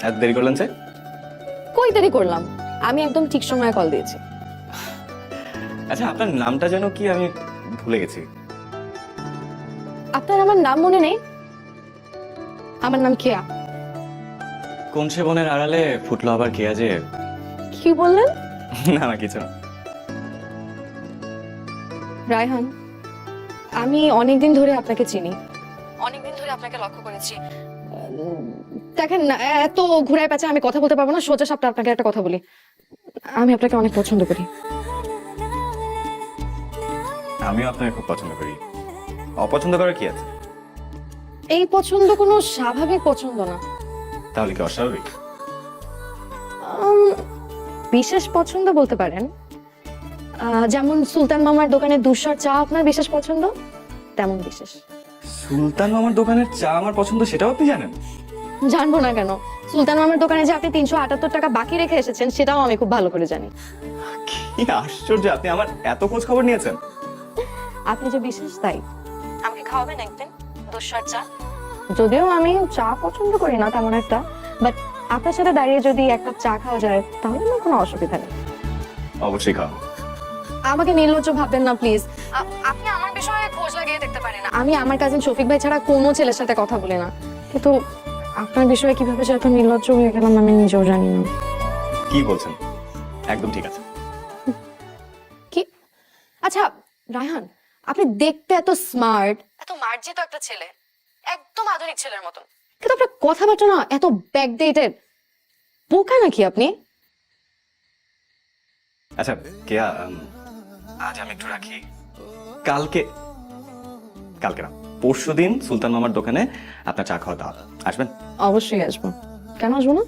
এত দেরি করলেন যে? কই দেরি করলাম, আমি একদম ঠিক সময়ে কল দিয়েছি। আচ্ছা, আপনার নামটা যেন কি, আমি ভুলে গেছি। আপনার আমার নাম মনে নেই? আমার নাম কেয়া। কোন সে বনের আড়ালে ফুটলো আবার কেয়া যে? কি বললেন? না না, কিছু না। রায়হান, আমি অনেকদিন ধরে আপনাকে চিনি, অনেকদিন ধরে আপনাকে লক্ষ্য করেছি। দেখেন না, এত ঘুরায় পেঁচে আমি কথা বলতে পারবো না, সোজা সাপটা আপনাকে একটা কথা বলি। আমি আপনাকে অনেক পছন্দ করি। আমিও আপনাকে খুব পছন্দ করি। অপছন্দ করার কি আছে? এই পছন্দ কোনো স্বাভাবিক পছন্দ না, তাহলে কি অস্বাভাবিক? উম, বিশেষ পছন্দ বলতে পারেন। যেমন সুলতান মামার দোকানে দুশার চা আপনার বিশেষ পছন্দ, তেমন বিশেষ। সুলতান মামার দোকানের চা আমার পছন্দ, সেটাও আপনি জানেন? জানবো না কেন? সুলতান মামার দোকানে যে আপনি 378 টাকা বাকি রেখে এসেছেন, সেটাও আমি খুব ভালো করে জানি। কি আশ্চর্য, আপনি আমার এত খোঁজ খবর নিয়েছেন। আপনি যে বিশেষ, তাই আমাকে খাওয়াবেন একদিন দুশার চা? যদিও আমি চা পছন্দ করি না তেমন একটা, বাট আপনার সাথে দাঁড়িয়ে যদি এক কাপ চা খাওয়া যায় তাহলে আমার কোনো অসুবিধা নেই। অবশ্যই খাও। আমাকে নির্লজ্জ ভাববেন না প্লিজ। আপনি আমার বিষয়ে খোঁজ লাগিয়ে দেখতে পারেন না, আমি আমার কাজিন শফিক ভাই ছাড়া কোনো ছেলের সাথে কথা বলি না, কিন্তু আপনার বিষয়ে কিভাবে যে এত নির্লজ্জ হয়ে গেলাম আমি নিজেও জানি না। কি বলছেন? একদম ঠিক আছে। কি? আচ্ছা রায়হান, আপনি দেখতে এত স্মার্ট, এত মার্জিত একটা ছেলে, একদম আধুনিক ছেলের মতন, কিন্তু আপনার কথাবার্তা না এত ব্যাকডেটেড। বোকা নাকি আপনি? আচ্ছা কেয়া, আজ আমি একটু রাখি। কালকে, কালকে না, পরশুদিন সুলতান মামার দোকানে আপনার চা খাওয়া দাওয়াত, আসবেন? অবশ্যই আসবো, কেন আসবো না?